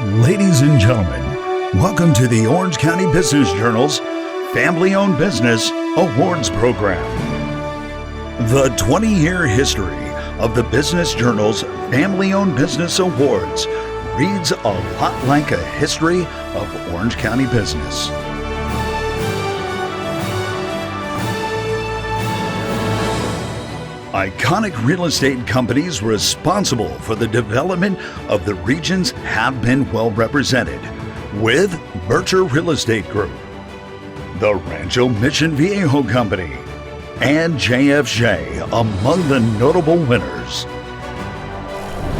Ladies and gentlemen, welcome to the Orange County Business Journal's Family-Owned Business Awards Program. The 20-year history of the Business Journal's Family-Owned Business Awards reads a lot like a history of Orange County business. Iconic real estate companies responsible for the development of the regions have been well represented, with Bircher Real Estate Group, the Rancho Mission Viejo Company, and JFJ among the notable winners.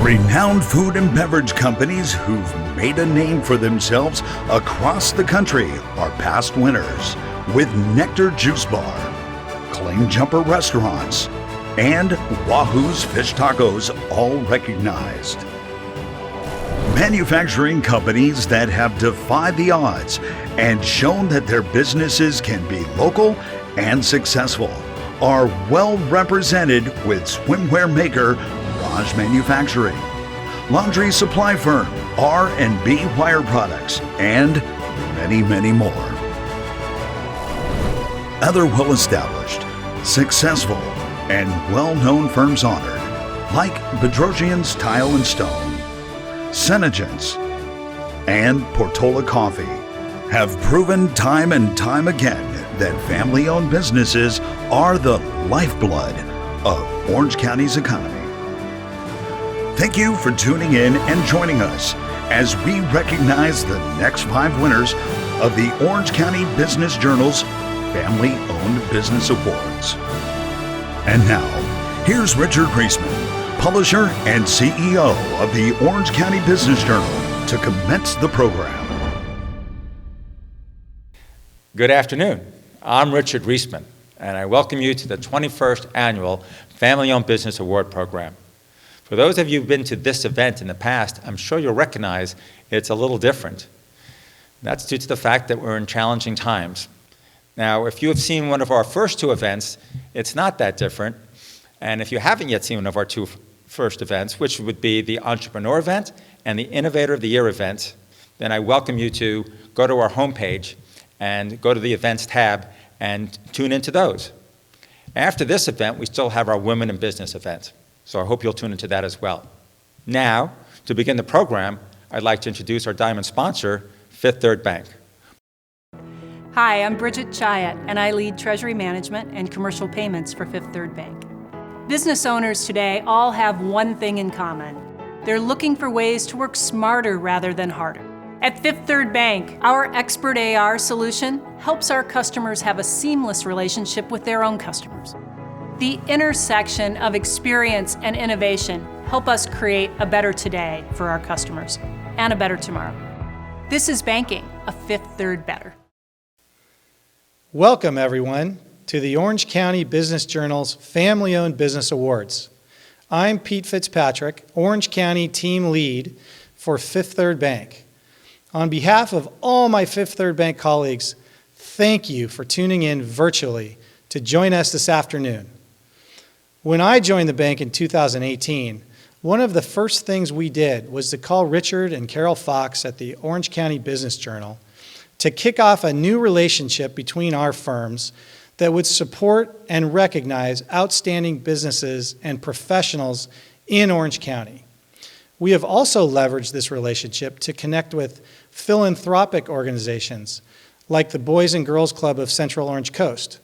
Renowned food and beverage companies who've made a name for themselves across the country are past winners, with Nectar Juice Bar, Claim Jumper Restaurants, and Wahoo's Fish Tacos all recognized. Manufacturing companies that have defied the odds and shown that their businesses can be local and successful are well represented, with swimwear maker Raj Manufacturing, laundry supply firm R&B Wire Products, and many, many more. Other well-established, successful, and well-known firms honored, like Bedrosian's Tile and Stone, Senegence, and Portola Coffee, have proven time and time again that family-owned businesses are the lifeblood of Orange County's economy. Thank you for tuning in and joining us as we recognize the next 5 winners of the Orange County Business Journal's Family-Owned Business Awards. And now, here's Richard Reisman, publisher and CEO of the Orange County Business Journal, to commence the program. Good afternoon. I'm Richard Reisman, and I welcome you to the 21st Annual Family-Owned Business Award Program. For those of you who've been to this event in the past, I'm sure you'll recognize it's a little different. That's due to the fact that we're in challenging times. Now, if you have seen one of our first 2 events, it's not that different. And if you haven't yet seen one of our 2 first events, which would be the Entrepreneur event and the Innovator of the Year event, then I welcome you to go to our homepage and go to the Events tab and tune into those. After this event, we still have our Women in Business event. So I hope you'll tune into that as well. Now, to begin the program, I'd like to introduce our diamond sponsor, Fifth Third Bank. Hi, I'm Bridget Chiat, and I lead Treasury Management and Commercial Payments for Fifth Third Bank. Business owners today all have one thing in common. They're looking for ways to work smarter rather than harder. At Fifth Third Bank, our Expert AR solution helps our customers have a seamless relationship with their own customers. The intersection of experience and innovation help us create a better today for our customers and a better tomorrow. This is banking, a Fifth Third better. Welcome, everyone, to the Orange County Business Journal's Family-Owned Business Awards. I'm Pete Fitzpatrick, Orange County Team Lead for Fifth Third Bank. On behalf of all my Fifth Third Bank colleagues, thank you for tuning in virtually to join us this afternoon. When I joined the bank in 2018, one of the first things we did was to call Richard and Carol Fox at the Orange County Business Journal to kick off a new relationship between our firms that would support and recognize outstanding businesses and professionals in Orange County. We have also leveraged this relationship to connect with philanthropic organizations like the Boys and Girls Club of Central Orange Coast.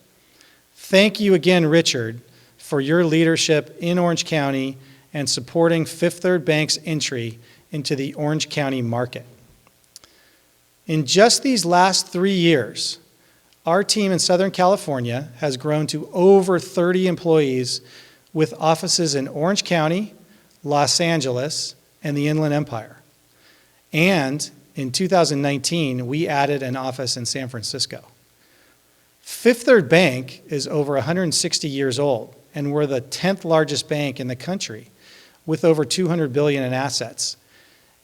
Thank you again, Richard, for your leadership in Orange County and supporting Fifth Third Bank's entry into the Orange County market. In just these last 3 years, our team in Southern California has grown to over 30 employees with offices in Orange County, Los Angeles, and the Inland Empire. And in 2019, we added an office in San Francisco. Fifth Third Bank is over 160 years old, and we're the 10th largest bank in the country with over $200 billion in assets.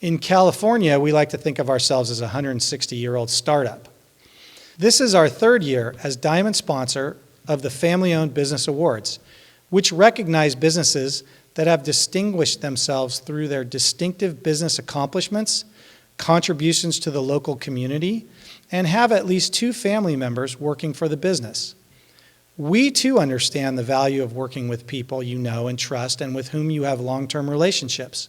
In California, we like to think of ourselves as a 160-year-old startup. This is our 3rd year as diamond sponsor of the Family-Owned Business Awards, which recognize businesses that have distinguished themselves through their distinctive business accomplishments, contributions to the local community, and have at least 2 family members working for the business. We too understand the value of working with people you know and trust and with whom you have long-term relationships.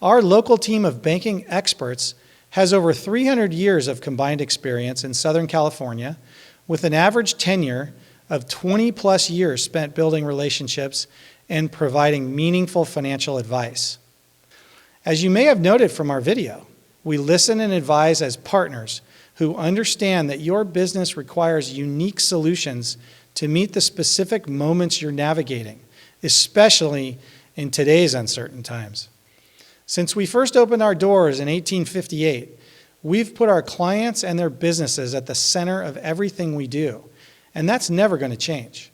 Our local team of banking experts has over 300 years of combined experience in Southern California, with an average tenure of 20-plus years spent building relationships and providing meaningful financial advice. As you may have noted from our video, we listen and advise as partners who understand that your business requires unique solutions to meet the specific moments you're navigating, especially in today's uncertain times. Since we first opened our doors in 1858, we've put our clients and their businesses at the center of everything we do, and that's never going to change.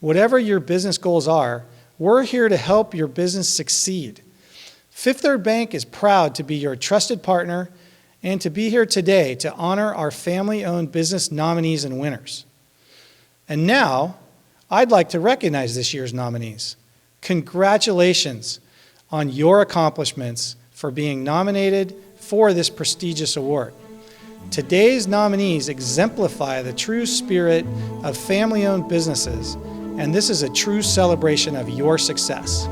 Whatever your business goals are, we're here to help your business succeed. Fifth Third Bank is proud to be your trusted partner and to be here today to honor our family-owned business nominees and winners. And now, I'd like to recognize this year's nominees. Congratulations on your accomplishments for being nominated for this prestigious award. Today's nominees exemplify the true spirit of family-owned businesses, and this is a true celebration of your success.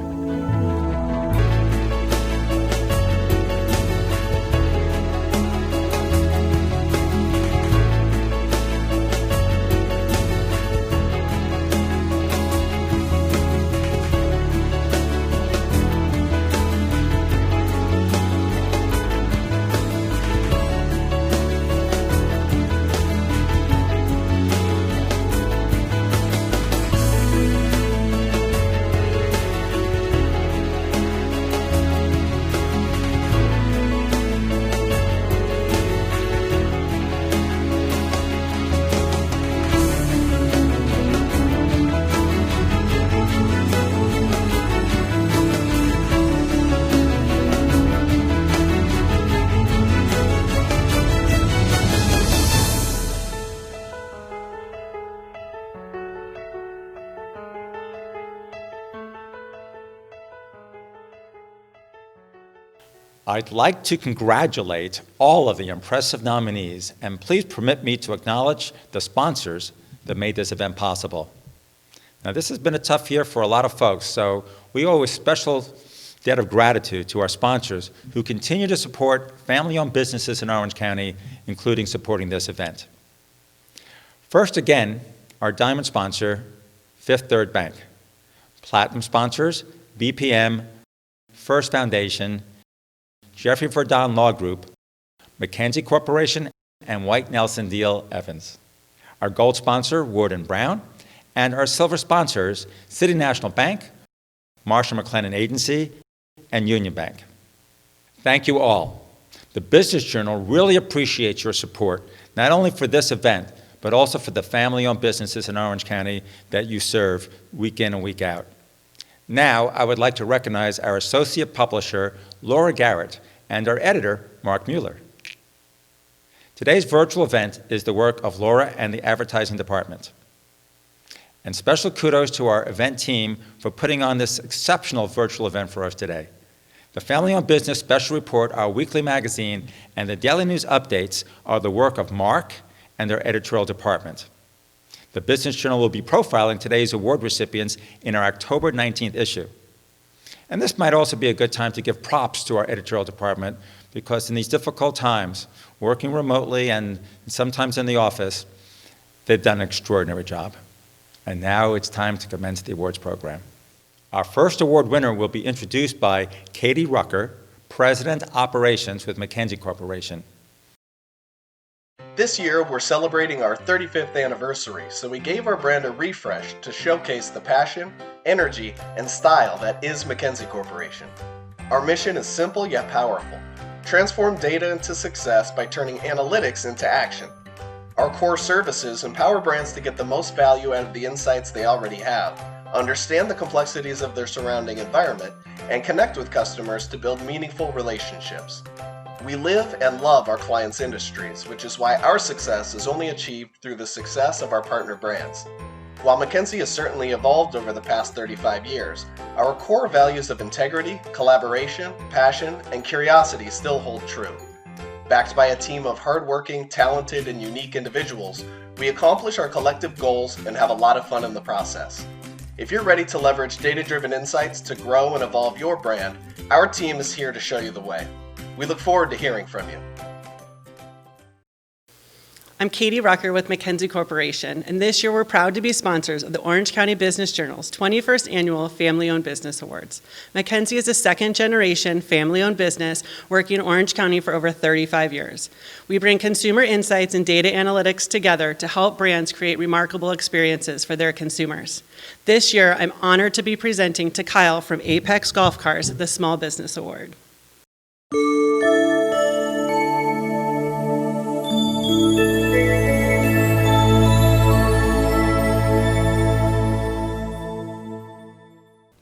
I'd like to congratulate all of the impressive nominees, and please permit me to acknowledge the sponsors that made this event possible. Now, this has been a tough year for a lot of folks, so we owe a special debt of gratitude to our sponsors who continue to support family-owned businesses in Orange County, including supporting this event. First, again, our diamond sponsor, Fifth Third Bank. Platinum sponsors, BPM, First Foundation, Jeffrey Verdon Law Group, Mackenzie Corporation, and White Nelson Deal Evans. Our gold sponsor, Ward & Brown, and our silver sponsors, City National Bank, Marshall McLennan Agency, and Union Bank. Thank you all. The Business Journal really appreciates your support, not only for this event, but also for the family-owned businesses in Orange County that you serve week in and week out. Now, I would like to recognize our associate publisher, Laura Garrett, and our editor, Mark Mueller. Today's virtual event is the work of Laura and the advertising department. And special kudos to our event team for putting on this exceptional virtual event for us today. The Family Owned Business Special Report, our weekly magazine, and the Daily News Updates are the work of Mark and their editorial department. The Business Journal will be profiling today's award recipients in our October 19th issue. And this might also be a good time to give props to our editorial department, because in these difficult times, working remotely and sometimes in the office, they've done an extraordinary job. And now it's time to commence the awards program. Our first award winner will be introduced by Katie Rucker, President Operations with Mackenzie Corporation. This year, we're celebrating our 35th anniversary, so we gave our brand a refresh to showcase the passion, energy, and style that is Mackenzie Corporation. Our mission is simple yet powerful. Transform data into success by turning analytics into action. Our core services empower brands to get the most value out of the insights they already have, understand the complexities of their surrounding environment, and connect with customers to build meaningful relationships. We live and love our clients' industries, which is why our success is only achieved through the success of our partner brands. While Mackenzie has certainly evolved over the past 35 years, our core values of integrity, collaboration, passion, and curiosity still hold true. Backed by a team of hardworking, talented, and unique individuals, we accomplish our collective goals and have a lot of fun in the process. If you're ready to leverage data-driven insights to grow and evolve your brand, our team is here to show you the way. We look forward to hearing from you. I'm Katie Rucker with Mackenzie Corporation, and this year we're proud to be sponsors of the Orange County Business Journal's 21st Annual Family-Owned Business Awards. Mackenzie is a second-generation family-owned business working in Orange County for over 35 years. We bring consumer insights and data analytics together to help brands create remarkable experiences for their consumers. This year, I'm honored to be presenting to Kyle from Apex Golf Cars the Small Business Award.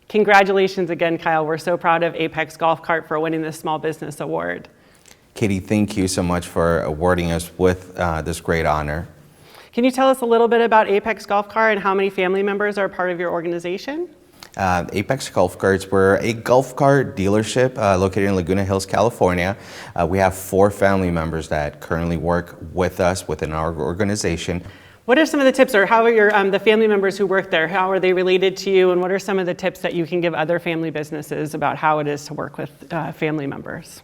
Congratulations again, Kyle. We're so proud of Apex Golf Cart for winning this Small Business Award. Katie, thank you so much for awarding us with this great honor. Can you tell us a little bit about Apex Golf Cart and how many family members are part of your organization? Apex Golf Carts, we're a golf cart dealership located in Laguna Hills, California. We have 4 family members that currently work with us within our organization. What are some of the tips, or how are your the family members who work there, how are they related to you, and what are some of the tips that you can give other family businesses about how it is to work with family members?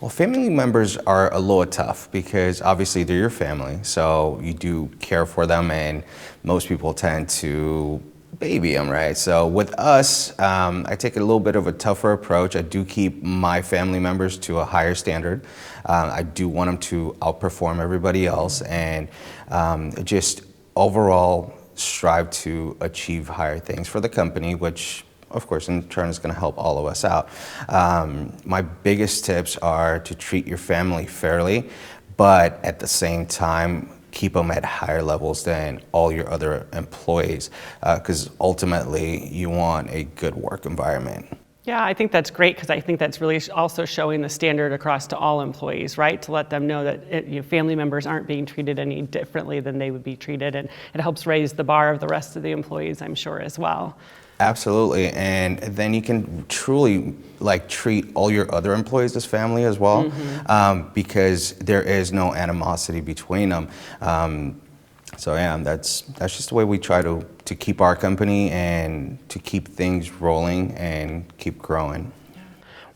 Well, family members are a little tough because obviously they're your family, so you do care for them, and most people tend to baby them, right? So with us, I take a little bit of a tougher approach. I do keep my family members to a higher standard. I do want them to outperform everybody else, and just overall strive to achieve higher things for the company, which of course in turn is going to help all of us out. My biggest tips are to treat your family fairly, but at the same time keep them at higher levels than all your other employees, because ultimately you want a good work environment. Yeah, I think that's great, because I think that's really also showing the standard across to all employees, right? To let them know that family members aren't being treated any differently than they would be treated, and it helps raise the bar of the rest of the employees, I'm sure, as well. Absolutely, and then you can truly treat all your other employees as family as well, because there is no animosity between them. So yeah, that's just the way we try to keep our company and to keep things rolling and keep growing.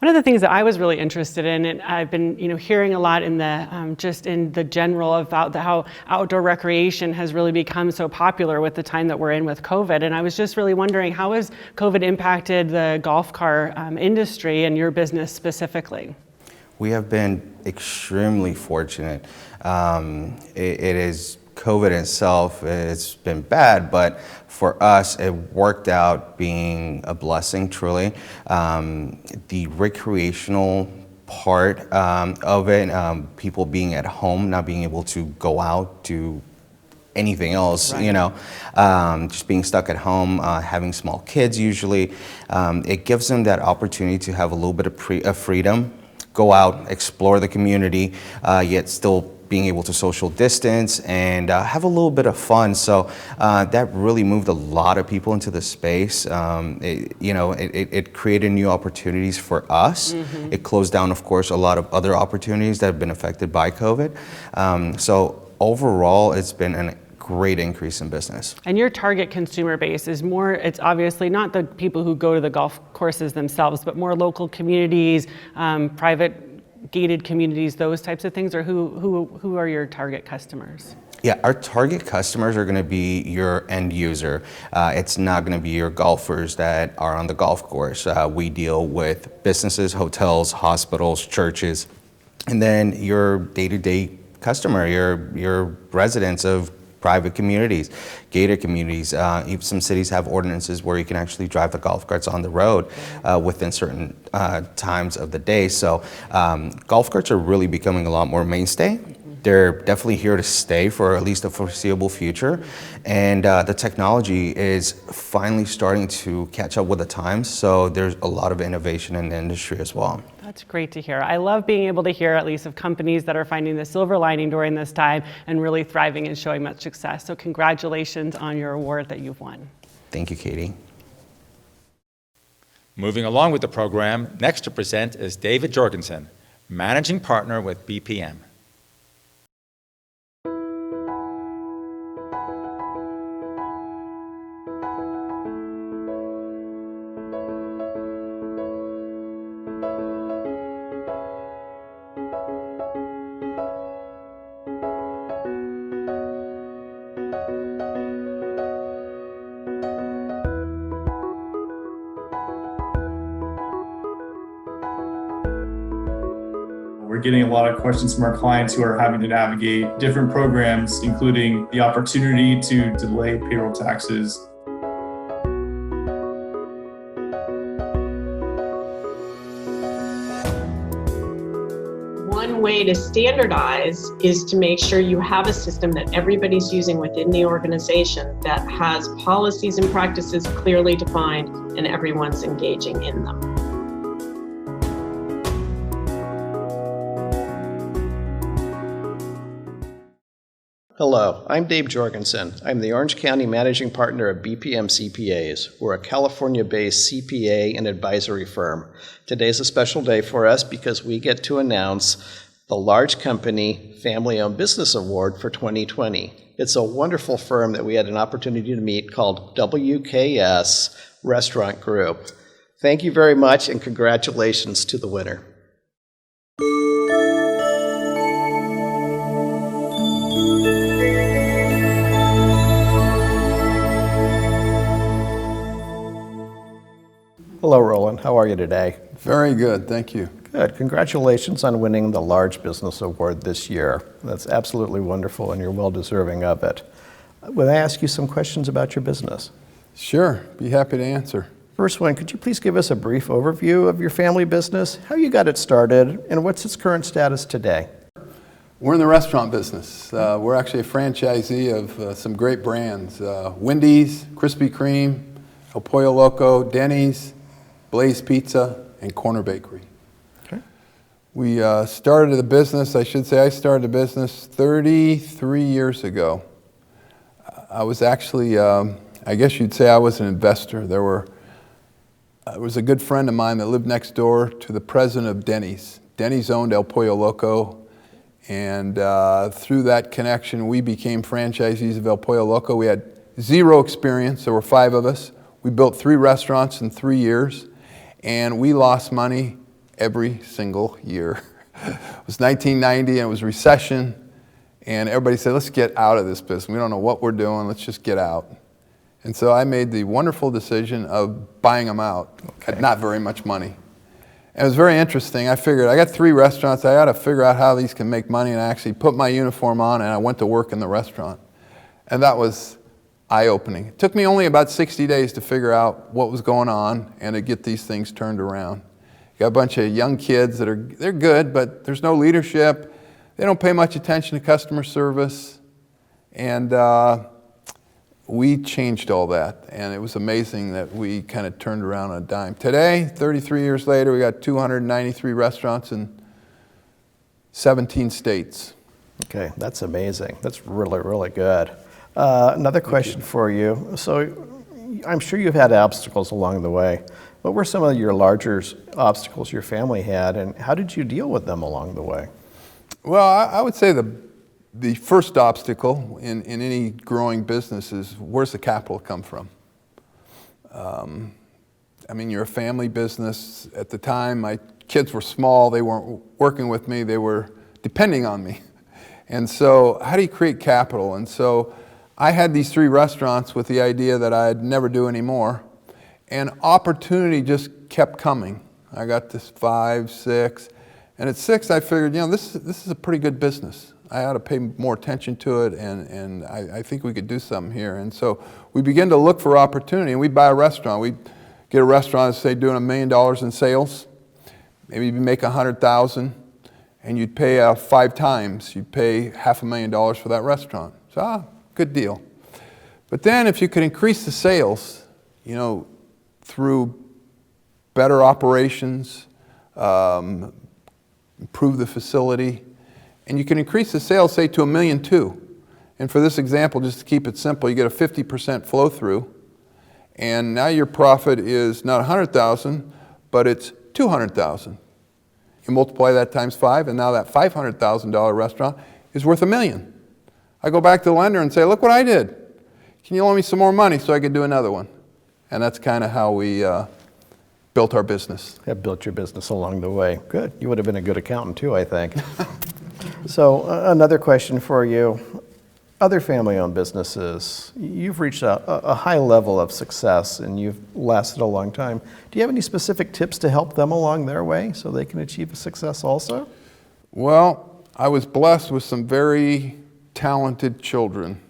One of the things that I was really interested in, and I've been hearing a lot in the just in the general about how outdoor recreation has really become so popular with the time that we're in with COVID. And I was just really wondering, how has COVID impacted the golf car industry and your business specifically? We have been extremely fortunate. It is COVID itself, it's been bad, but for us, it worked out being a blessing, truly. The recreational part of it, people being at home, not being able to go out, do anything else, right. Just being stuck at home, having small kids usually, it gives them that opportunity to have a little bit of freedom, go out, explore the community, yet still being able to social distance and have a little bit of fun. So that really moved a lot of people into the space. It created new opportunities for us. Mm-hmm. It closed down, of course, a lot of other opportunities that have been affected by COVID. So overall, it's been a great increase in business. And your target consumer base is more, it's obviously not the people who go to the golf courses themselves, but more local communities, private gated communities, those types of things, or who are your target customers? Yeah, our target customers are going to be your end user. It's not going to be your golfers that are on the golf course. We deal with businesses, hotels, hospitals, churches, and then your day-to-day customer, your residents of private communities, gated communities. Even some cities have ordinances where you can actually drive the golf carts on the road within certain times of the day. So golf carts are really becoming a lot more mainstay. They're definitely here to stay for at least a foreseeable future. And the technology is finally starting to catch up with the times. So there's a lot of innovation in the industry as well. That's great to hear. I love being able to hear at least of companies that are finding the silver lining during this time and really thriving and showing much success. So congratulations on your award that you've won. Thank you, Katie. Moving along with the program, next to present is David Jorgensen, Managing Partner with BPM. We're getting a lot of questions from our clients who are having to navigate different programs, including the opportunity to delay payroll taxes. One way to standardize is to make sure you have a system that everybody's using within the organization that has policies and practices clearly defined and everyone's engaging in them. Hello, I'm Dave Jorgensen. I'm the Orange County Managing Partner of BPM CPAs. We're a California-based CPA and advisory firm. Today's a special day for us because we get to announce the Large Company Family-Owned Business Award for 2020. It's a wonderful firm that we had an opportunity to meet called WKS Restaurant Group. Thank you very much and congratulations to the winner. Hello, Roland. How are you today? Very good, thank you. Good. Congratulations on winning the Large Business Award this year. That's absolutely wonderful, and you're well deserving of it. Would I ask you some questions about your business? Sure, be happy to answer. First one, could you please give us a brief overview of your family business, how you got it started, and what's its current status today? We're in the restaurant business. We're actually a franchisee of some great brands. Wendy's, Krispy Kreme, El Pollo Loco, Denny's, Blaze Pizza, and Corner Bakery. Okay. We started the business, I started the business 33 years ago. I was actually, I guess you'd say I was an investor. There was a good friend of mine that lived next door to the president of Denny's. Denny's owned El Pollo Loco, and through that connection, we became franchisees of El Pollo Loco. We had zero experience. There were 5 of us. We built 3 restaurants in 3 years. And we lost money every single year. It was 1990 and it was recession, and everybody said, let's get out of this business. We don't know what we're doing, let's just get out. And so I made the wonderful decision of buying them out at not very much money. And it was very interesting. I figured, I got 3 restaurants, I ought to figure out how these can make money, and I actually put my uniform on and I went to work in the restaurant. And that was eye-opening. It took me only about 60 days to figure out what was going on and to get these things turned around. You got a bunch of young kids they're good, but there's no leadership. They don't pay much attention to customer service. And we changed all that, and it was amazing that we kind of turned around on a dime. Today, 33 years later, we got 293 restaurants in 17 states. Okay, that's amazing. That's really, really good. Another question for you. So I'm sure you've had obstacles along the way. What were some of your larger obstacles your family had, and how did you deal with them along the way? Well, I would say the first obstacle in any growing business is, where's the capital come from? I mean, you're a family business. At the time, my kids were small. They weren't working with me. They were depending on me. And so how do you create capital? And so I had these 3 restaurants with the idea that I'd never do any more, and opportunity just kept coming. I got this 5, 6, and at 6 I figured, this is a pretty good business. I ought to pay more attention to it, and I think we could do something here. And so we began to look for opportunity, and we'd buy a restaurant. We'd get a restaurant, say, doing $1 million in sales. Maybe you'd make $100,000, and you'd pay 5 times. You'd pay $500,000 for that restaurant. So, good deal. But then if you could increase the sales, through better operations, improve the facility, and you can increase the sales, say, to $1.2 million. And for this example, just to keep it simple, you get a 50% flow through, and now your profit is not $100,000, but it's $200,000. You multiply that times 5, and now that $500,000 restaurant is worth $1 million. I go back to the lender and say, look what I did. Can you loan me some more money so I can do another one? And that's kind of how we built our business. Have built your business along the way. Good. You would have been a good accountant too, I think. So another question for you. Other family-owned businesses, you've reached a high level of success and you've lasted a long time. Do you have any specific tips to help them along their way so they can achieve success also? Well, I was blessed with some very talented children,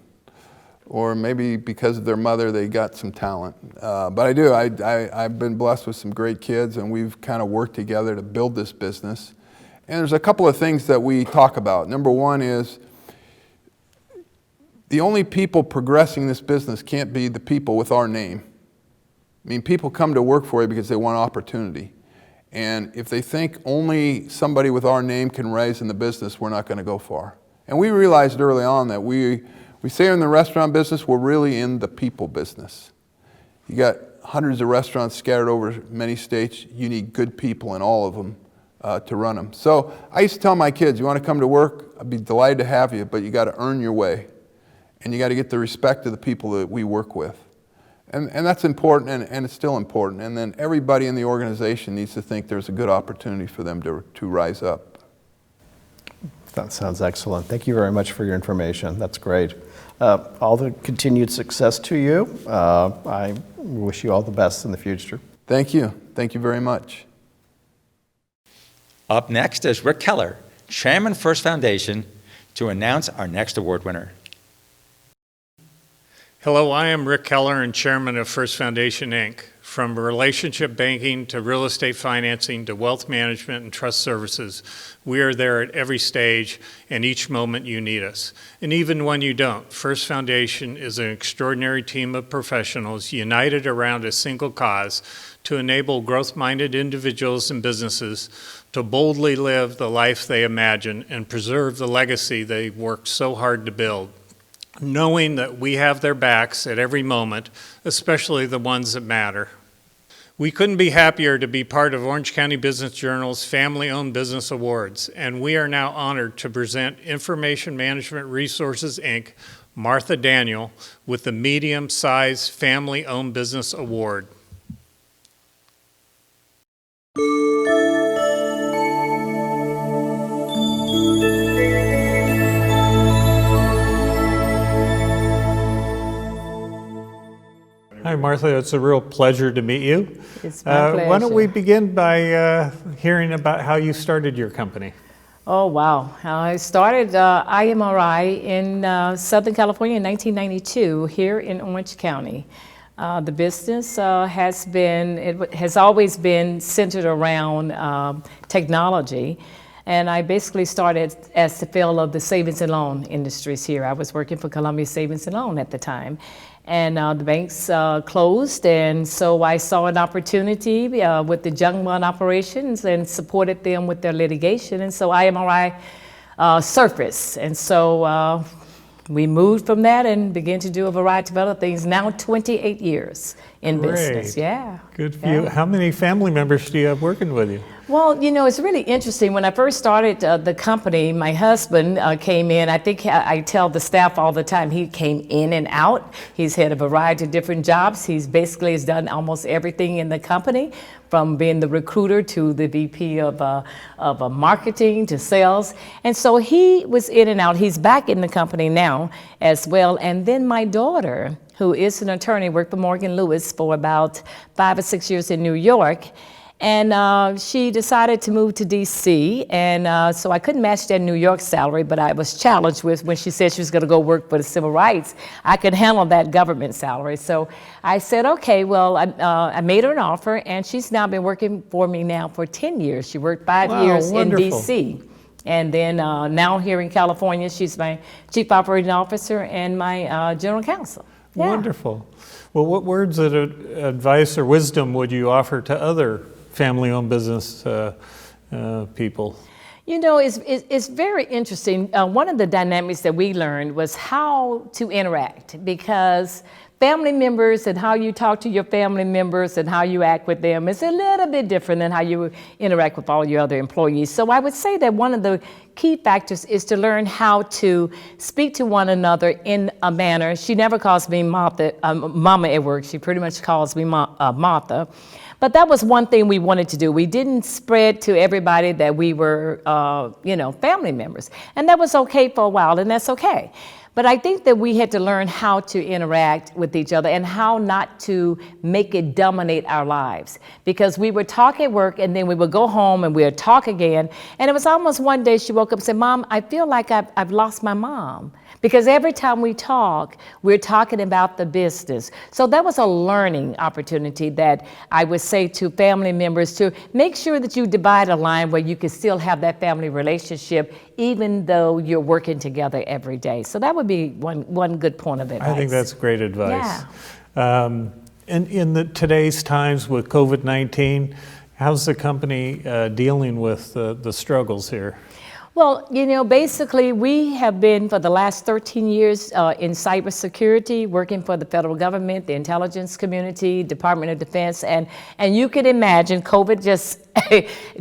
or maybe because of their mother, they got some talent. But I do. I've been blessed with some great kids, and we've kind of worked together to build this business. And there's a couple of things that we talk about. Number one is the only people progressing this business can't be the people with our name. I mean, people come to work for you because they want opportunity. And if they think only somebody with our name can rise in the business, we're not going to go far. And we realized early on that we say in the restaurant business, we're really in the people business. You got hundreds of restaurants scattered over many states. You need good people in all of them to run them. So I used to tell my kids, you want to come to work? I'd be delighted to have you, but you got to earn your way. And you got to get the respect of the people that we work with. And that's important, and it's still important. And then everybody in the organization needs to think there's a good opportunity for them to rise up. That sounds excellent. Thank you very much for your information. That's great. All the continued success to you. I wish you all the best in the future. Thank you. Thank you very much. Up next is Rick Keller, Chairman, First Foundation, to announce our next award winner. Hello, I am Rick Keller and Chairman of First Foundation, Inc. From relationship banking to real estate financing to wealth management and trust services, we are there at every stage and each moment you need us. And even when you don't, First Foundation is an extraordinary team of professionals united around a single cause to enable growth-minded individuals and businesses to boldly live the life they imagine and preserve the legacy they worked so hard to build, knowing that we have their backs at every moment, especially the ones that matter. We couldn't be happier to be part of Orange County Business Journal's Family-Owned Business Awards, and we are now honored to present Information Management Resources, Inc., Martha Daniel, with the Medium-Sized Family-Owned Business Award. Hi, Martha. It's a real pleasure to meet you. It's my pleasure. Why don't we begin by hearing about how you started your company? Oh, wow. I started IMRI in Southern California in 1992 here in Orange County. The business has always been centered around technology. And I basically started as the field of the savings and loan industries here. I was working for Columbia Savings and Loan at the time. And the banks closed, and so I saw an opportunity with the Young One operations and supported them with their litigation, and so IMRI surfaced. And so we moved from that and began to do a variety of other things, now 28 years in business. Yeah. Good for you. How many family members do you have working with you? Well, you know, it's really interesting. When I first started the company, my husband came in. I think I tell the staff all the time, he came in and out. He's had a variety of different jobs. He's basically has done almost everything in the company, from being the recruiter to the VP of marketing to sales. And so he was in and out. He's back in the company now as well. And then my daughter, who is an attorney, worked for Morgan Lewis for about 5 or 6 years in New York. And she decided to move to DC, and so I couldn't match that New York salary, but I was challenged with when she said she was going to go work for the civil rights. I could handle that government salary. So I said, okay, well, I made her an offer, and she's now been working for me now for 10 years. She worked 5 years wonderful. in DC. And then now here in California, she's my chief operating officer and my general counsel. Yeah. Wonderful. Well, what words of advice or wisdom would you offer to other family-owned business people? You know, it's very interesting. One of the dynamics that we learned was how to interact, because family members and how you talk to your family members and how you act with them is a little bit different than how you interact with all your other employees. So I would say that one of the key factors is to learn how to speak to one another in a manner. She never calls me Martha, Mama at work. She pretty much calls me Martha. But that was one thing we wanted to do. We didn't spread to everybody that we were, family members. And that was okay for a while, and that's okay. But I think that we had to learn how to interact with each other and how not to make it dominate our lives. Because we would talk at work and then we would go home and we would talk again. And it was almost one day she woke up and said, Mom, I feel like I've lost my mom. Because every time we talk, we're talking about the business. So that was a learning opportunity that I would say to family members to make sure that you divide a line where you can still have that family relationship even though you're working together every day. So that would be one good point of advice. I think that's great advice. Yeah. In today's times with COVID-19, how's the company dealing with the struggles here? Well, basically we have been for the last 13 years in cybersecurity, working for the federal government, the intelligence community, Department of Defense, and you can imagine COVID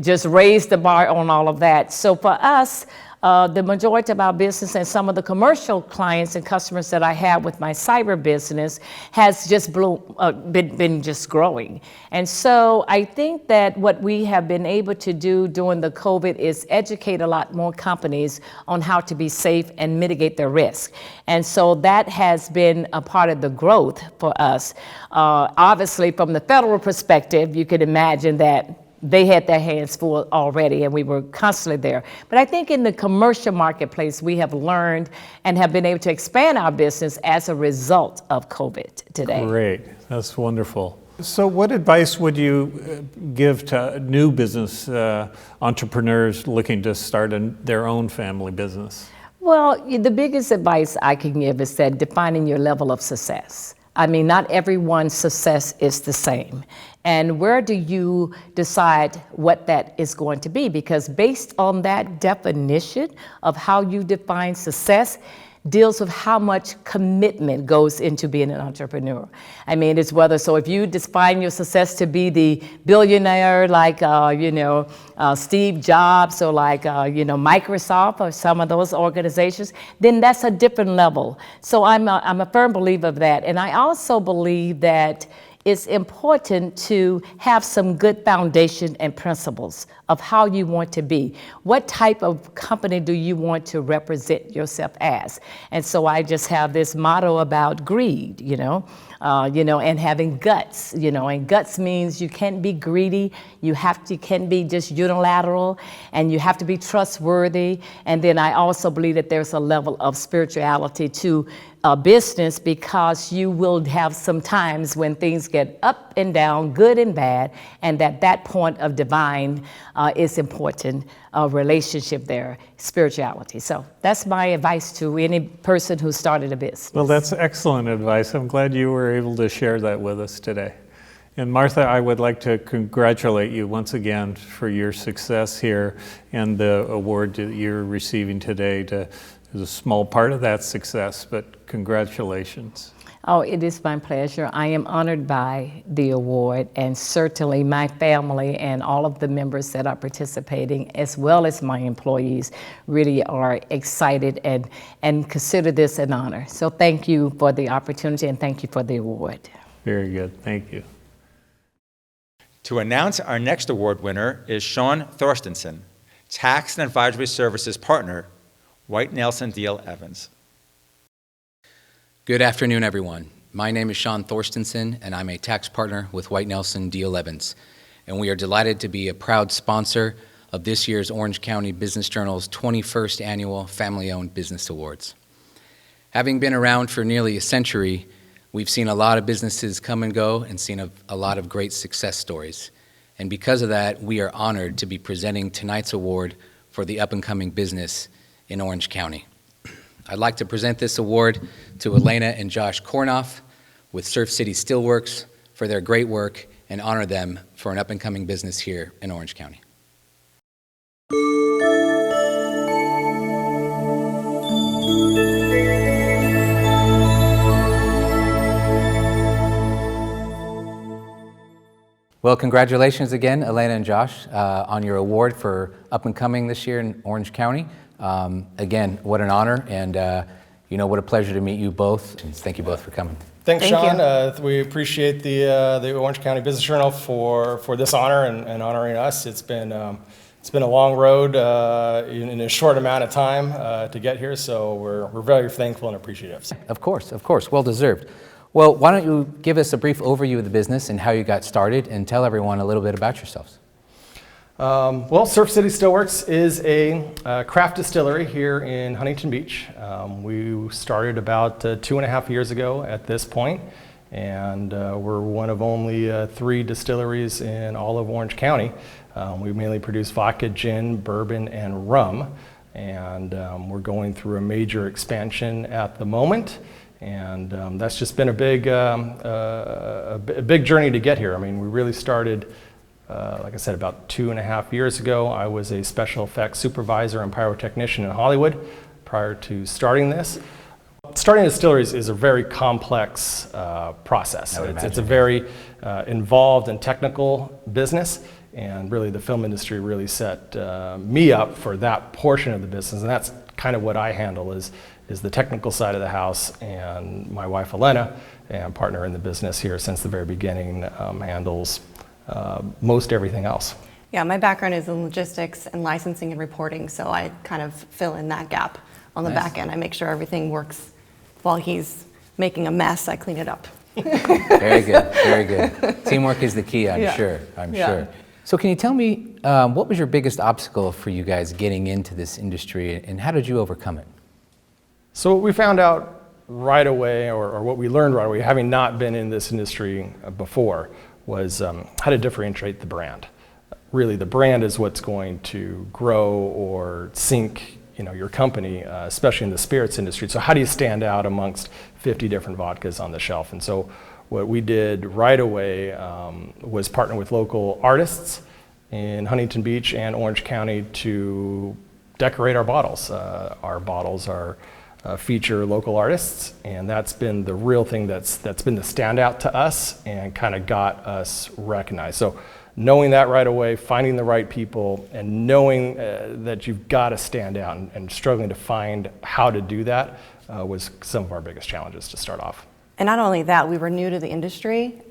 just raised the bar on all of that. So for us, the majority of our business and some of the commercial clients and customers that I have with my cyber business has just been just growing. And so I think that what we have been able to do during the COVID is educate a lot more companies on how to be safe and mitigate their risk. And so that has been a part of the growth for us. Obviously, from the federal perspective, you could imagine that they had their hands full already and we were constantly there. But I think in the commercial marketplace, we have learned and have been able to expand our business as a result of COVID today. Great, that's wonderful. So what advice would you give to new business entrepreneurs looking to start their own family business? Well, the biggest advice I can give is that defining your level of success. I mean, not everyone's success is the same. And where do you decide what that is going to be? Because based on that definition of how you define success, deals with how much commitment goes into being an entrepreneur. I mean, it's whether, so if you define your success to be the billionaire like, Steve Jobs or like, Microsoft or some of those organizations, then that's a different level. So I'm a firm believer of that. And I also believe that it's important to have some good foundation and principles of how you want to be. What type of company do you want to represent yourself as? And so I just have this motto about greed, and having guts, and guts means you can't be greedy, you can't be just unilateral, and you have to be trustworthy. And then I also believe that there's a level of spirituality to business, because you will have some times when things get up and down, good and bad, and that point of divine is important, relationship there, spirituality. So that's my advice to any person who started a business. Well, that's excellent advice. I'm glad you were able to share that with us today. And Martha, I would like to congratulate you once again for your success here and the award that you're receiving today. Is a small part of that success, but congratulations. Oh, it is my pleasure. I am honored by the award, and certainly my family and all of the members that are participating, as well as my employees, really are excited and consider this an honor. So thank you for the opportunity and thank you for the award. Very good, thank you. To announce our next award winner is Sean Thorstensen, Tax and Advisory Services Partner, White Nelson Deal Evans. Good afternoon, everyone. My name is Sean Thorstensen, and I'm a tax partner with White Nelson Deal Evans. And we are delighted to be a proud sponsor of this year's Orange County Business Journal's 21st Annual Family-Owned Business Awards. Having been around for nearly a century, we've seen a lot of businesses come and go and seen a lot of great success stories. And because of that, we are honored to be presenting tonight's award for the up-and-coming business in Orange County. I'd like to present this award to Elena and Josh Kornoff with Surf City Steelworks for their great work and honor them for an up-and-coming business here in Orange County. Well, congratulations again, Elena and Josh, on your award for up-and-coming this year in Orange County. Again, what an honor, and what a pleasure to meet you both. Thank you both for coming. Thanks, Sean. We appreciate the Orange County Business Journal for this honor and honoring us. It's been it's been a long road in a short amount of time to get here, so we're very thankful and appreciative. Of course, well deserved. Well, why don't you give us a brief overview of the business and how you got started, and tell everyone a little bit about yourselves. Well, Surf City Stillworks is a craft distillery here in Huntington Beach. We started about 2.5 years ago at this point, and we're one of only 3 distilleries in all of Orange County. We mainly produce vodka, gin, bourbon, and rum, and we're going through a major expansion at the moment. And that's just been a big journey to get here. I mean, we really started, like I said, about 2.5 years ago. I was a special effects supervisor and pyrotechnician in Hollywood prior to starting this. Starting distilleries is a very complex process. It's a very involved and technical business, and really the film industry really set me up for that portion of the business, and that's kind of what I handle is the technical side of the house, and my wife Elena, and partner in the business here since the very beginning, handles most everything else. Yeah, my background is in logistics and licensing and reporting, so I kind of fill in that gap on the back end. I make sure everything works. While he's making a mess, I clean it up. Very good, very good. Teamwork is the key, I'm sure. So can you tell me, what was your biggest obstacle for you guys getting into this industry, and how did you overcome it? So what we found out right away, or what we learned right away, having not been in this industry before, was how to differentiate the brand. Really, the brand is what's going to grow or sink your company, especially in the spirits industry. So how do you stand out amongst 50 different vodkas on the shelf? And so what we did right away was partner with local artists in Huntington Beach and Orange County to decorate our bottles. Our bottles are feature local artists, and that's been the real thing that's been the standout to us and kind of got us recognized. So knowing that right away, finding the right people, and knowing that you've got to stand out, and struggling to find how to do that was some of our biggest challenges to start off. And not only that, we were new to the industry,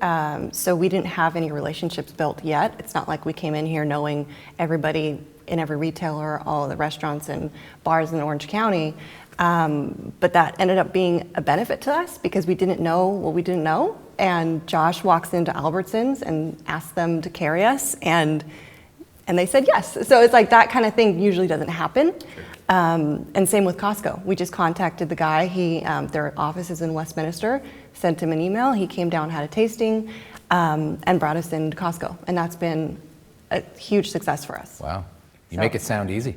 so we didn't have any relationships built yet. It's not like we came in here knowing everybody in every retailer, all of the restaurants and bars in Orange County. But that ended up being a benefit to us because we didn't know what we didn't know. And Josh walks into Albertsons and asks them to carry us, and they said yes. So it's like that kind of thing usually doesn't happen. And same with Costco. We just contacted the guy. Their office is in Westminster, sent him an email. He came down, had a tasting, and brought us into Costco. And that's been a huge success for us. Wow. You make it sound easy.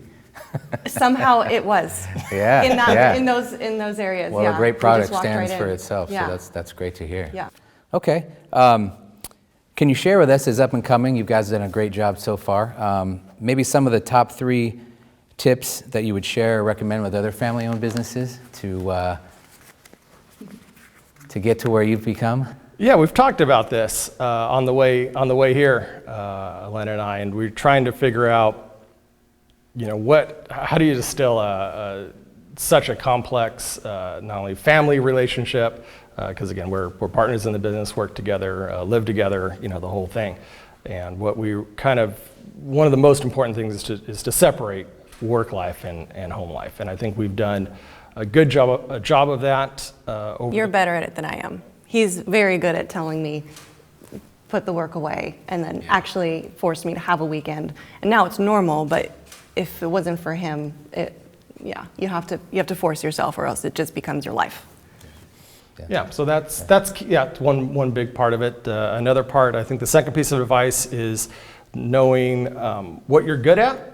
Somehow it was. In those areas. Well, a great product stands for itself, so that's great to hear. Yeah. Okay. Can you share with us, as up and coming, you guys have done a great job so far, maybe some of the top 3 tips that you would share or recommend with other family-owned businesses to get to where you've become? Yeah, we've talked about this on the way here, Elena and I, and we're trying to figure out, how do you distill such a complex, not only family relationship, because again, we're partners in the business, work together, live together, the whole thing. And what we one of the most important things is to separate work life and home life. And I think we've done a good job of that. You're better at it than I am. He's very good at telling me, put the work away, and then actually force me to have a weekend. And now it's normal, but if it wasn't for him, you have to force yourself, or else it just becomes your life. Yeah, so that's one big part of it. Another part, I think the second piece of advice is knowing what you're good at.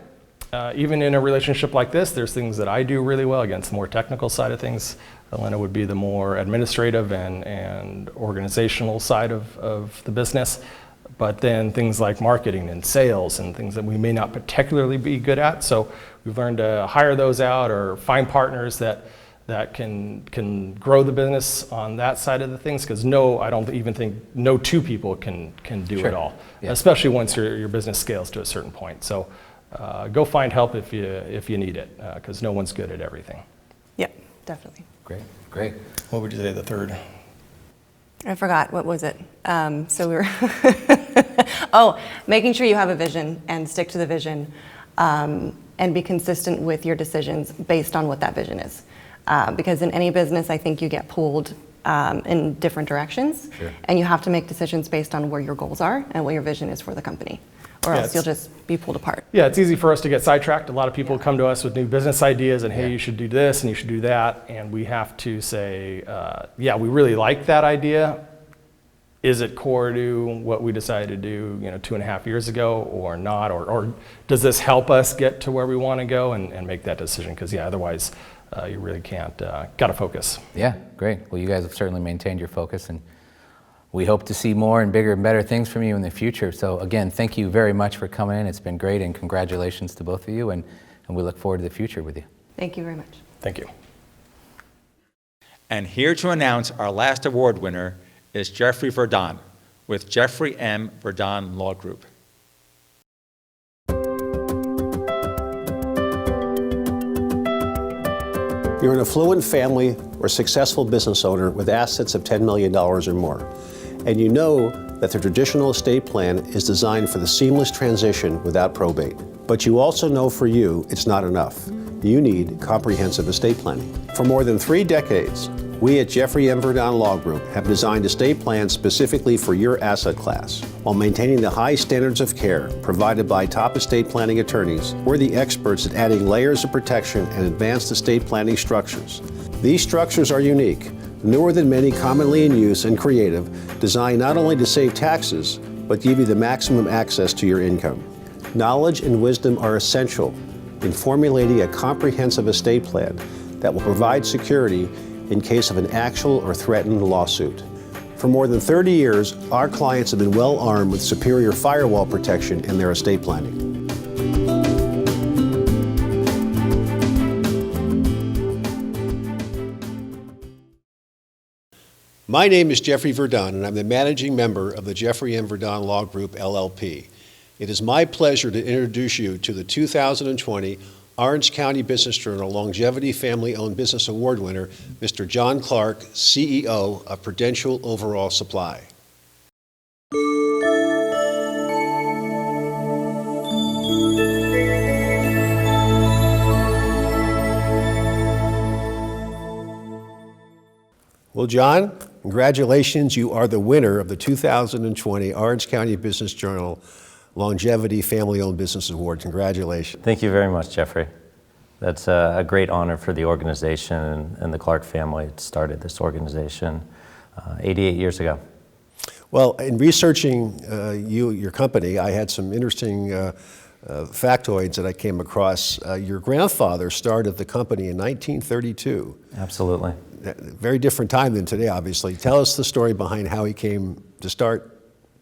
Even in a relationship like this, there's things that I do really well. Again, it's the more technical side of things. Elena would be the more administrative and organizational side of the business. But then things like marketing and sales and things that we may not particularly be good at. So we've learned to hire those out or find partners that can grow the business on that side of the things. Because I don't even think no 2 people can do it all, especially once your business scales to a certain point. So go find help if you need it, because no one's good at everything. Yep, definitely. Great. What would you say the third? I forgot, what was it? So we were, making sure you have a vision and stick to the vision. and be consistent with your decisions based on what that vision is. Because in any business, I think you get pulled in different directions, Sure. and you have to make decisions based on where your goals are and what your vision is for the company, or Yeah, else you'll just be pulled apart. Yeah, it's easy for us to get sidetracked. A lot of people come to us with new business ideas and, hey, you should do this and you should do that. And we have to say, yeah, we really like that idea. Is it core to what we decided to do, 2.5 years ago or not? Or does this help us get to where we want to go and make that decision? Because, yeah, otherwise you really can't, got to focus. Yeah, great. Well, you guys have certainly maintained your focus, and we hope to see more and bigger and better things from you in the future. So again, thank you very much for coming in. It's been great, and congratulations to both of you, and we look forward to the future with you. Thank you very much. Thank you. And here to announce our last award winner is Jeffrey Verdon with Jeffrey M. Verdon Law Group. You're an affluent family or successful business owner with assets of $10 million or more, and you know that the traditional estate plan is designed for the seamless transition without probate. But you also know for you, it's not enough. You need comprehensive estate planning. For more than 3 decades, we at Jeffrey M. Verdon Law Group have designed estate plans specifically for your asset class. While maintaining the high standards of care provided by top estate planning attorneys, we're the experts at adding layers of protection and advanced estate planning structures. These structures are unique, newer than many commonly in use, and creative, designed not only to save taxes, but give you the maximum access to your income. Knowledge and wisdom are essential in formulating a comprehensive estate plan that will provide security in case of an actual or threatened lawsuit. For more than 30 years, our clients have been well armed with superior firewall protection in their estate planning. My name is Jeffrey Verdon, and I'm the managing member of the Jeffrey M. Verdon Law Group, LLP. It is my pleasure to introduce you to the 2020 Orange County Business Journal Longevity Family-Owned Business Award winner, Mr. John Clark, CEO of Prudential Overall Supply. Well, John, congratulations. You are the winner of the 2020 Orange County Business Journal Longevity Family-Owned Business Award. Congratulations. Thank you very much, Jeffrey. That's a great honor for the organization and the Clark family. It started this organization 88 years ago. Well, in researching your company, I had some interesting factoids that I came across. Your grandfather started the company in 1932. Absolutely. Very different time than today, obviously. Tell us the story behind how he came to start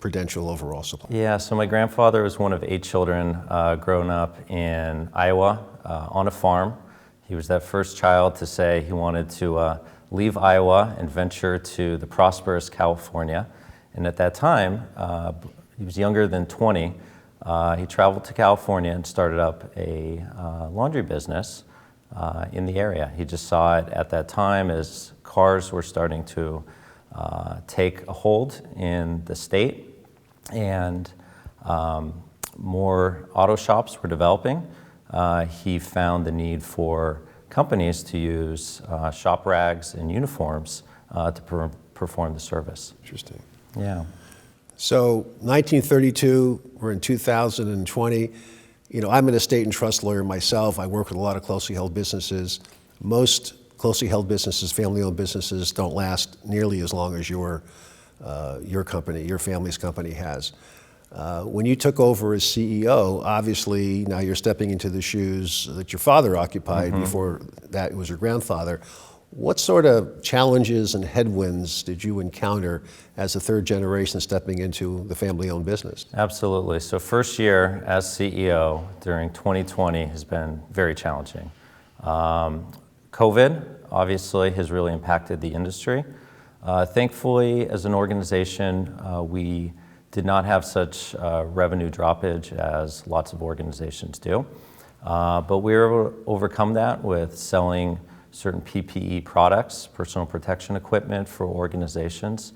Prudential Overall Supply. Yeah, so my grandfather was one of 8 children growing up in Iowa on a farm. He was that first child to say he wanted to leave Iowa and venture to the prosperous California. And at that time, he was younger than 20. He traveled to California and started up a laundry business in the area. He just saw it at that time as cars were starting to take a hold in the state, and more auto shops were developing. He found the need for companies to use shop rags and uniforms to perform the service. Interesting. Yeah. So 1932, we're in 2020. You know, I'm an estate and trust lawyer myself. I work with a lot of closely held businesses. Most closely held businesses, family-owned businesses, don't last nearly as long as your company, your family's company has. When you took over as CEO, obviously now you're stepping into the shoes that your father occupied. Mm-hmm. Before that, it was your grandfather. What sort of challenges and headwinds did you encounter as a third generation stepping into the family-owned business? Absolutely. So first year as CEO during 2020 has been very challenging. COVID obviously has really impacted the industry. Thankfully, as an organization, we did not have such revenue droppage as lots of organizations do. But we were able to overcome that with selling certain PPE products, personal protection equipment for organizations.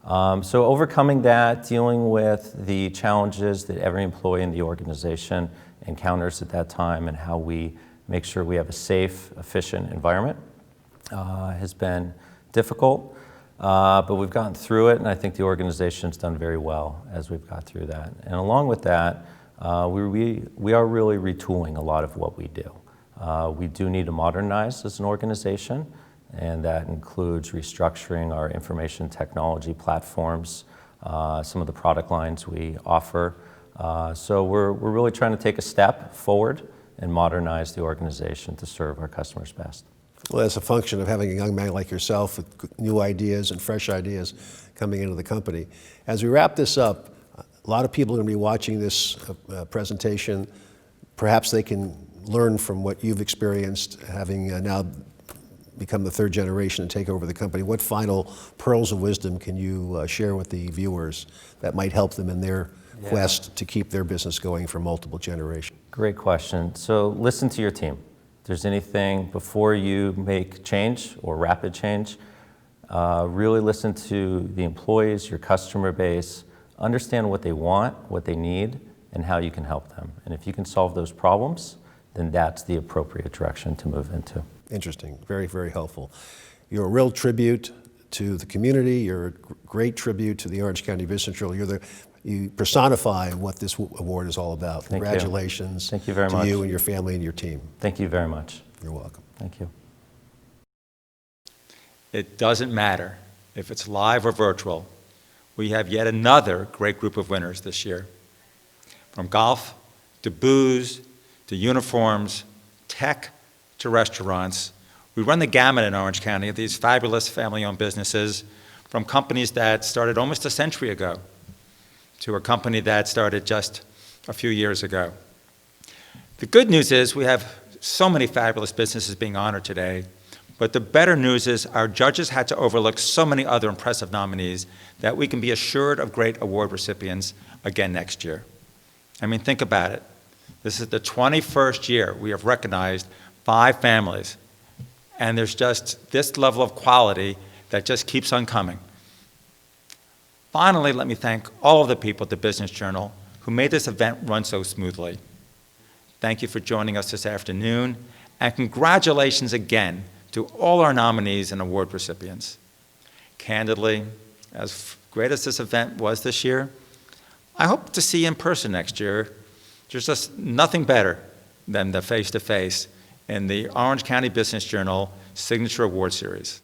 So overcoming that, dealing with the challenges that every employee in the organization encounters at that time and how we make sure we have a safe, efficient environment has been difficult, but we've gotten through it, and I think the organization's done very well as we've got through that. And along with that, we are really retooling a lot of what we do. We do need to modernize as an organization, and that includes restructuring our information technology platforms, some of the product lines we offer. So we're really trying to take a step forward and modernize the organization to serve our customers best. Well, that's a function of having a young man like yourself with new ideas and fresh ideas coming into the company. As we wrap this up, a lot of people are going to be watching this presentation. Perhaps they can learn from what you've experienced, having now become the third generation and take over the company. What final pearls of wisdom can you share with the viewers that might help them in their quest to keep their business going for multiple generations? Great question. So listen to your team. If there's anything before you make change or rapid change, really listen to the employees, your customer base, understand what they want, what they need, and how you can help them. And if you can solve those problems, then that's the appropriate direction to move into. Interesting. Very, very helpful. You're a real tribute to the community. You're a great tribute to the Orange County Business Journal. You personify what this award is all about. Thank Congratulations. You. Thank you very much. To you and your family and your team. Thank you very much. You're welcome. Thank you. It doesn't matter if it's live or virtual. We have yet another great group of winners this year. From golf to booze to uniforms, tech to restaurants, we run the gamut in Orange County of these fabulous family-owned businesses, from companies that started almost a century ago to a company that started just a few years ago. The good news is we have so many fabulous businesses being honored today, but the better news is our judges had to overlook so many other impressive nominees that we can be assured of great award recipients again next year. I mean, think about it. This is the 21st year we have recognized 5 families, and there's just this level of quality that just keeps on coming. Finally, let me thank all of the people at the Business Journal who made this event run so smoothly. Thank you for joining us this afternoon, and congratulations again to all our nominees and award recipients. Candidly, as great as this event was this year, I hope to see you in person next year. There's just nothing better than the face-to-face in the Orange County Business Journal Signature Award Series.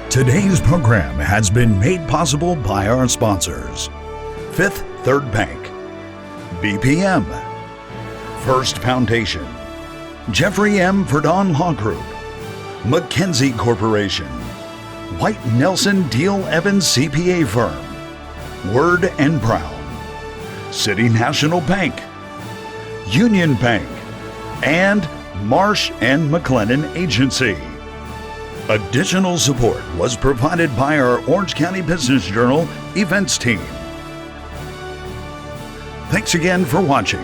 Today's program has been made possible by our sponsors: Fifth Third Bank, BPM, First Foundation, Jeffrey M. Verdon Law Group, Mackenzie Corporation, White Nelson Deal Evans CPA Firm, Word and Brown, City National Bank, Union Bank, and Marsh and McLennan Agency. Additional support was provided by our Orange County Business Journal events team. Thanks again for watching.